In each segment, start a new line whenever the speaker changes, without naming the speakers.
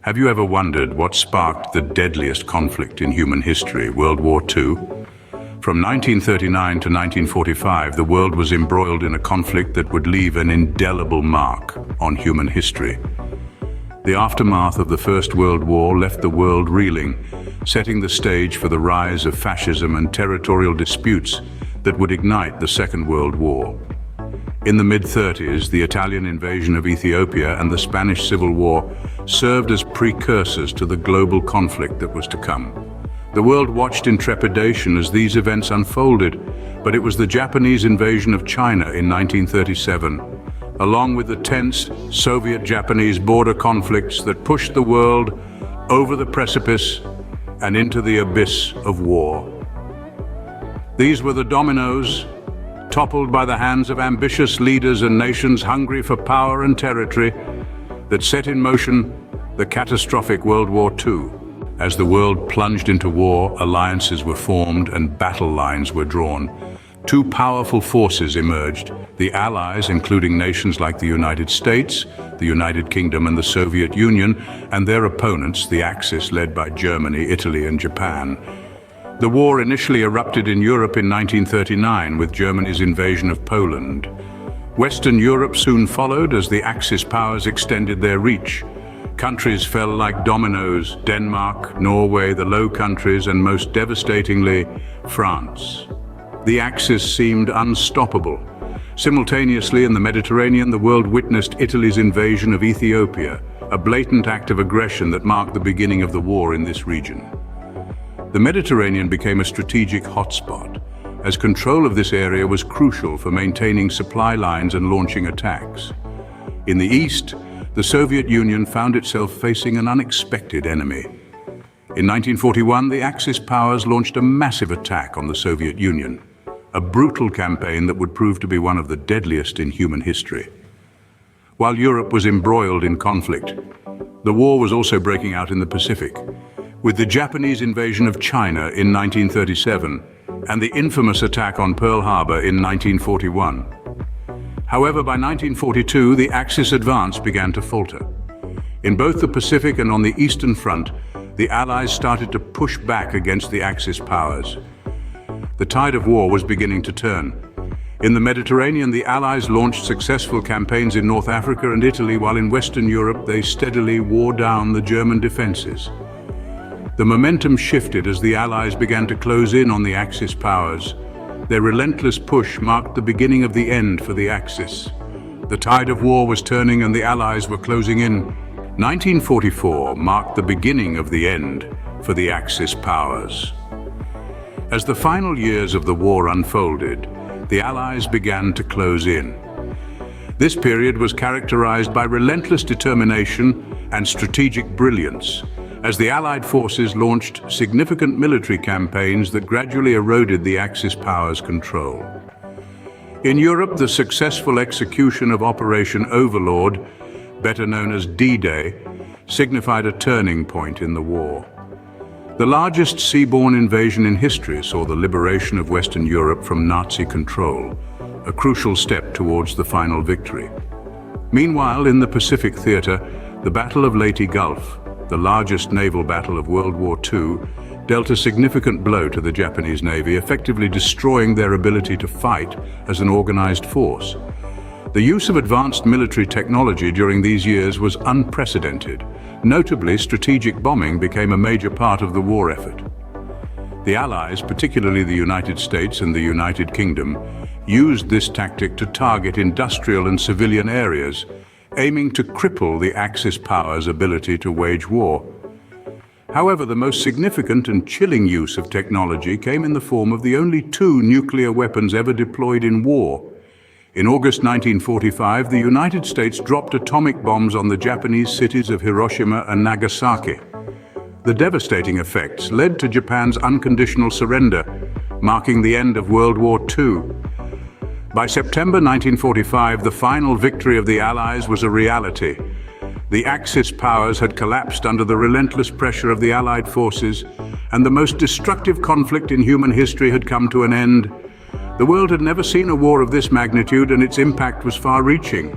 Have you ever wondered what sparked the deadliest conflict in human history, World War II? From 1939 to 1945, the world was embroiled in a conflict that would leave an indelible mark on human history. The aftermath of the First World War left the world reeling, setting the stage for the rise of fascism and territorial disputes that would ignite the Second World War. In the mid-30s, the Italian invasion of Ethiopia and the Spanish Civil War served as precursors to the global conflict that was to come. The world watched in trepidation as these events unfolded, but it was the Japanese invasion of China in 1937, along with the tense Soviet-Japanese border conflicts that pushed the world over the precipice and into the abyss of war. These were the dominoes toppled by the hands of ambitious leaders and nations hungry for power and territory that set in motion the catastrophic World War II. As the world plunged into war, alliances were formed and battle lines were drawn. Two powerful forces emerged: the Allies, including nations like the United States, the United Kingdom and the Soviet Union, and their opponents, the Axis, led by Germany, Italy and Japan. The war initially erupted in Europe in 1939 with Germany's invasion of Poland. Western Europe soon followed as the Axis powers extended their reach. Countries fell like dominoes: Denmark, Norway, the Low Countries, and most devastatingly, France. The Axis seemed unstoppable. Simultaneously in the Mediterranean, the world witnessed Italy's invasion of Ethiopia, a blatant act of aggression that marked the beginning of the war in this region. The Mediterranean became a strategic hotspot, as control of this area was crucial for maintaining supply lines and launching attacks. In the east, the Soviet Union found itself facing an unexpected enemy. In 1941, the Axis powers launched a massive attack on the Soviet Union, a brutal campaign that would prove to be one of the deadliest in human history. While Europe was embroiled in conflict, the war was also breaking out in the Pacific, with the Japanese invasion of China in 1937 and the infamous attack on Pearl Harbor in 1941. However, by 1942, the Axis advance began to falter. In both the Pacific and on the Eastern Front, the Allies started to push back against the Axis powers. The tide of war was beginning to turn. In the Mediterranean, the Allies launched successful campaigns in North Africa and Italy, while in Western Europe they steadily wore down the German defenses. The momentum shifted as the Allies began to close in on the Axis powers. Their relentless push marked the beginning of the end for the Axis. The tide of war was turning and the Allies were closing in. 1944 marked the beginning of the end for the Axis powers. As the final years of the war unfolded, the Allies began to close in. This period was characterized by relentless determination and strategic brilliance, as the Allied forces launched significant military campaigns that gradually eroded the Axis powers' control. In Europe, the successful execution of Operation Overlord, better known as D-Day, signified a turning point in the war. The largest seaborne invasion in history saw the liberation of Western Europe from Nazi control, a crucial step towards the final victory. Meanwhile, in the Pacific theater, the Battle of Leyte Gulf, the largest naval battle of World War II, dealt a significant blow to the Japanese Navy, effectively destroying their ability to fight as an organized force. The use of advanced military technology during these years was unprecedented. Notably, strategic bombing became a major part of the war effort. The Allies, particularly the United States and the United Kingdom, used this tactic to target industrial and civilian areas, aiming to cripple the Axis powers' ability to wage war. However, the most significant and chilling use of technology came in the form of the only two nuclear weapons ever deployed in war. In August 1945, the United States dropped atomic bombs on the Japanese cities of Hiroshima and Nagasaki. The devastating effects led to Japan's unconditional surrender, marking the end of World War II. By September 1945, the final victory of the Allies was a reality. The Axis powers had collapsed under the relentless pressure of the Allied forces, and the most destructive conflict in human history had come to an end. The world had never seen a war of this magnitude, and its impact was far-reaching.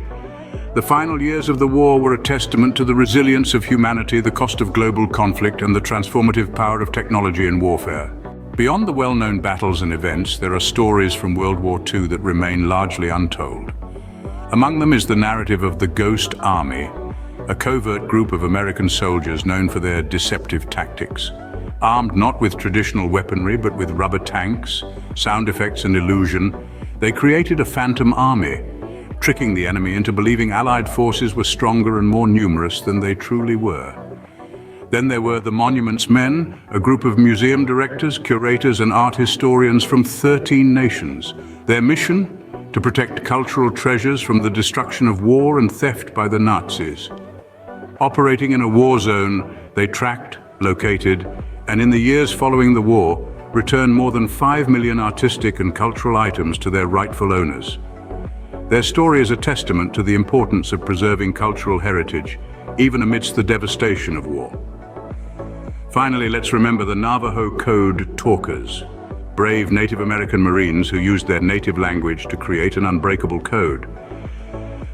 The final years of the war were a testament to the resilience of humanity, the cost of global conflict, and the transformative power of technology in warfare. Beyond the well-known battles and events, there are stories from World War II that remain largely untold. Among them is the narrative of the Ghost Army, a covert group of American soldiers known for their deceptive tactics. Armed not with traditional weaponry but with rubber tanks, sound effects and illusion, they created a phantom army, tricking the enemy into believing Allied forces were stronger and more numerous than they truly were. Then there were the Monuments Men, a group of museum directors, curators and art historians from 13 nations. Their mission? To protect cultural treasures from the destruction of war and theft by the Nazis. Operating in a war zone, they tracked, located, and in the years following the war, returned more than 5 million artistic and cultural items to their rightful owners. Their story is a testament to the importance of preserving cultural heritage, even amidst the devastation of war. Finally, let's remember the Navajo Code talkers, brave Native American Marines who used their native language to create an unbreakable code.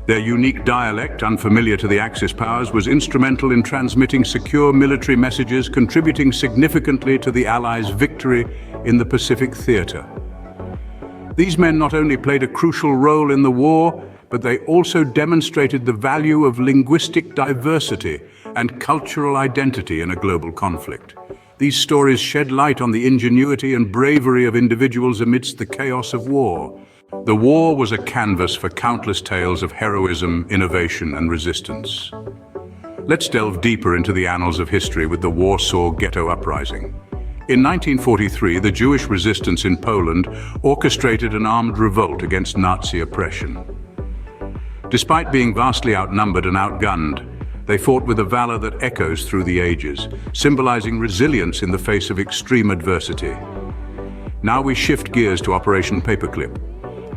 Their unique dialect, unfamiliar to the Axis powers, was instrumental in transmitting secure military messages, contributing significantly to the Allies' victory in the Pacific Theater. These men not only played a crucial role in the war, but they also demonstrated the value of linguistic diversity and cultural identity in a global conflict. These stories shed light on the ingenuity and bravery of individuals amidst the chaos of war. The war was a canvas for countless tales of heroism, innovation, and resistance. Let's delve deeper into the annals of history with the Warsaw Ghetto Uprising. In 1943, the Jewish resistance in Poland orchestrated an armed revolt against Nazi oppression. Despite being vastly outnumbered and outgunned, they fought with a valor that echoes through the ages, symbolizing resilience in the face of extreme adversity. Now we shift gears to Operation Paperclip.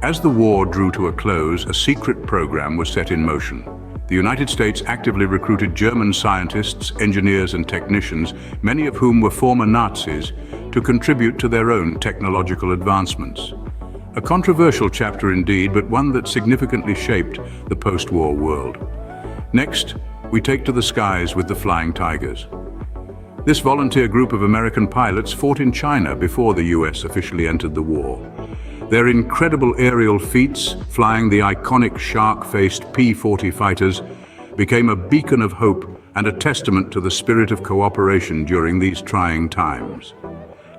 As the war drew to a close, a secret program was set in motion. The United States actively recruited German scientists, engineers and technicians, many of whom were former Nazis, to contribute to their own technological advancements. A controversial chapter indeed, but one that significantly shaped the post-war world. Next, we take to the skies with the Flying Tigers. This volunteer group of American pilots fought in China before the US officially entered the war. Their incredible aerial feats, flying the iconic shark-faced P-40 fighters, became a beacon of hope and a testament to the spirit of cooperation during these trying times.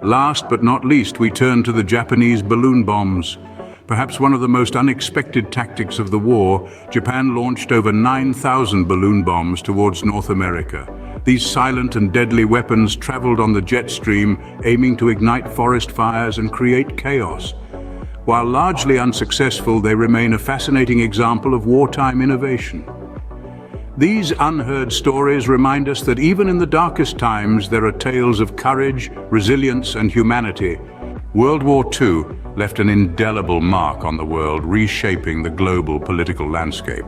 Last but not least, we turn to the Japanese balloon bombs. Perhaps one of the most unexpected tactics of the war, Japan launched over 9,000 balloon bombs towards North America. These silent and deadly weapons traveled on the jet stream, aiming to ignite forest fires and create chaos. While largely unsuccessful, they remain a fascinating example of wartime innovation. These unheard stories remind us that even in the darkest times, there are tales of courage, resilience, and humanity. World War II left an indelible mark on the world, reshaping the global political landscape.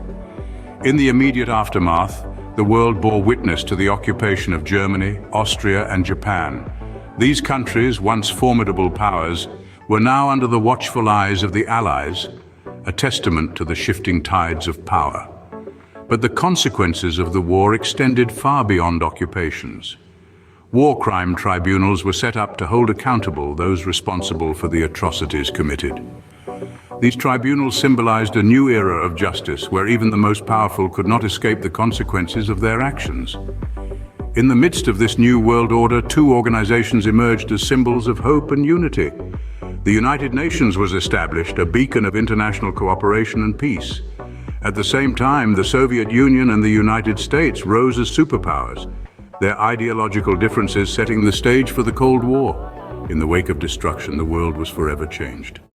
In the immediate aftermath, the world bore witness to the occupation of Germany, Austria, and Japan. These countries, once formidable powers, were now under the watchful eyes of the Allies, a testament to the shifting tides of power. But the consequences of the war extended far beyond occupations. War crime tribunals were set up to hold accountable those responsible for the atrocities committed. These tribunals symbolized a new era of justice where even the most powerful could not escape the consequences of their actions. In the midst of this new world order, two organizations emerged as symbols of hope and unity. The United Nations was established, a beacon of international cooperation and peace. At the same time, the Soviet Union and the United States rose as superpowers, their ideological differences setting the stage for the Cold War. In the wake of destruction, the world was forever changed.